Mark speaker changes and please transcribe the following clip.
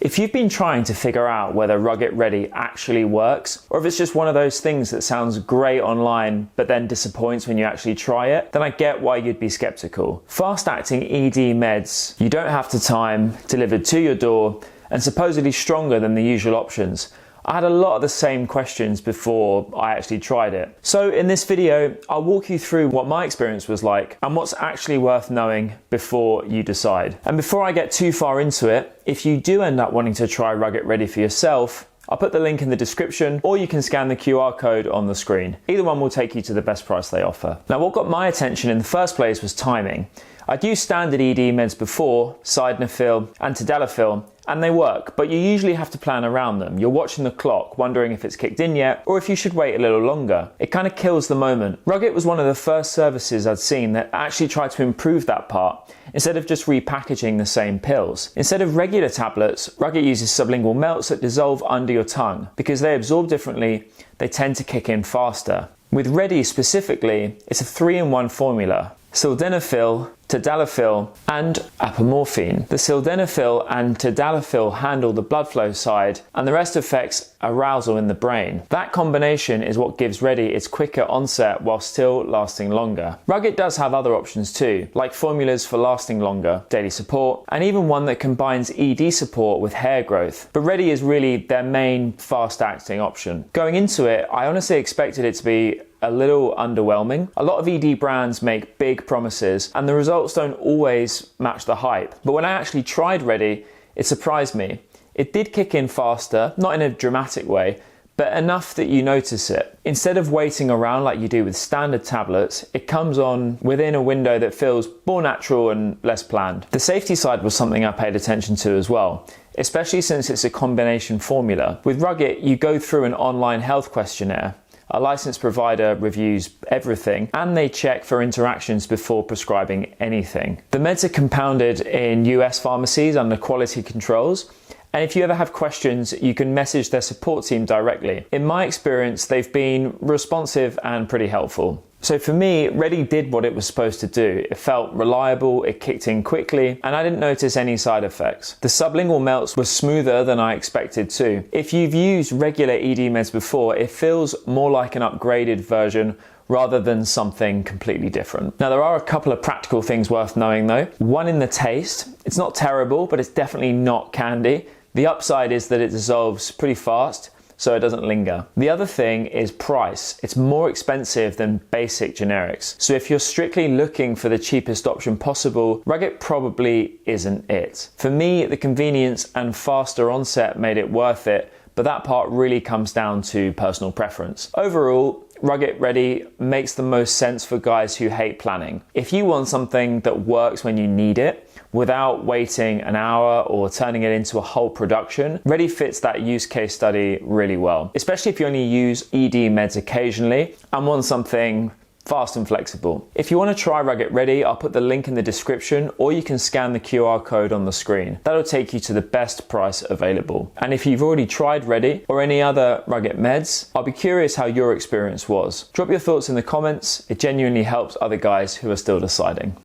Speaker 1: If you've been trying to figure out whether Rugiet Ready actually works, or if it's just one of those things that sounds great online but then disappoints when you actually try it, then I get why you'd be skeptical. Fast-acting ED meds you don't have to time, delivered to your door, and supposedly stronger than the usual options. I had a lot of the same questions before I actually tried it. So in this video, I'll walk you through what my experience was like and what's actually worth knowing before you decide. And before I get too far into it, if you do end up wanting to try Rugiet Ready for yourself, I'll put the link in the description, or you can scan the QR code on the screen. Either one will take you to the best price they offer. Now, what got my attention in the first place was timing. I'd used standard ED meds before, Sildenafil and Tadalafil, and they work, but you usually have to plan around them. You're watching the clock, wondering if it's kicked in yet, or if you should wait a little longer. It kind of kills the moment. Rugiet was one of the first services I'd seen that actually tried to improve that part, instead of just repackaging the same pills. Instead of regular tablets, Rugiet uses sublingual melts that dissolve under your tongue. Because they absorb differently, they tend to kick in faster. With Ready specifically, it's a 3-in-1 formula. Sildenafil, Tadalafil and Apomorphine. The Sildenafil and Tadalafil handle the blood flow side, and the rest affects arousal in the brain. That combination is what gives Ready its quicker onset while still lasting longer. Rugiet does have other options too, like formulas for lasting longer, daily support, and even one that combines ED support with hair growth. But Ready is really their main fast-acting option. Going into it, I honestly expected it to be a little underwhelming. A lot of ED brands make big promises and the results don't always match the hype. But when I actually tried Ready, it surprised me. It did kick in faster, not in a dramatic way, but enough that you notice it. Instead of waiting around like you do with standard tablets, it comes on within a window that feels more natural and less planned. The safety side was something I paid attention to as well, especially since it's a combination formula. With Rugiet, you go through an online health questionnaire. A licensed provider reviews everything and they check for interactions before prescribing anything. The meds are compounded in US pharmacies under quality controls, and if you ever have questions, you can message their support team directly. In my experience, they've been responsive and pretty helpful. So for me, Ready did what it was supposed to do. It felt reliable, it kicked in quickly, and I didn't notice any side effects. The sublingual melts were smoother than I expected too. If you've used regular ED meds before, it feels more like an upgraded version rather than something completely different. Now, there are a couple of practical things worth knowing though. One, in the taste. It's not terrible, but it's definitely not candy. The upside is that it dissolves pretty fast, so it doesn't linger. The other thing is price. It's more expensive than basic generics. So if you're strictly looking for the cheapest option possible, Rugiet probably isn't it. For me, the convenience and faster onset made it worth it, but that part really comes down to personal preference. Overall, Rugiet Ready makes the most sense for guys who hate planning. If you want something that works when you need it, without waiting an hour or turning it into a whole production, Ready fits that use case study really well, especially if you only use ED meds occasionally and want something fast and flexible. If you want to try Rugiet Ready, I'll put the link in the description, or you can scan the QR code on the screen. That'll take you to the best price available. And if you've already tried Ready or any other Rugiet meds, I'll be curious how your experience was. Drop your thoughts in the comments. It genuinely helps other guys who are still deciding.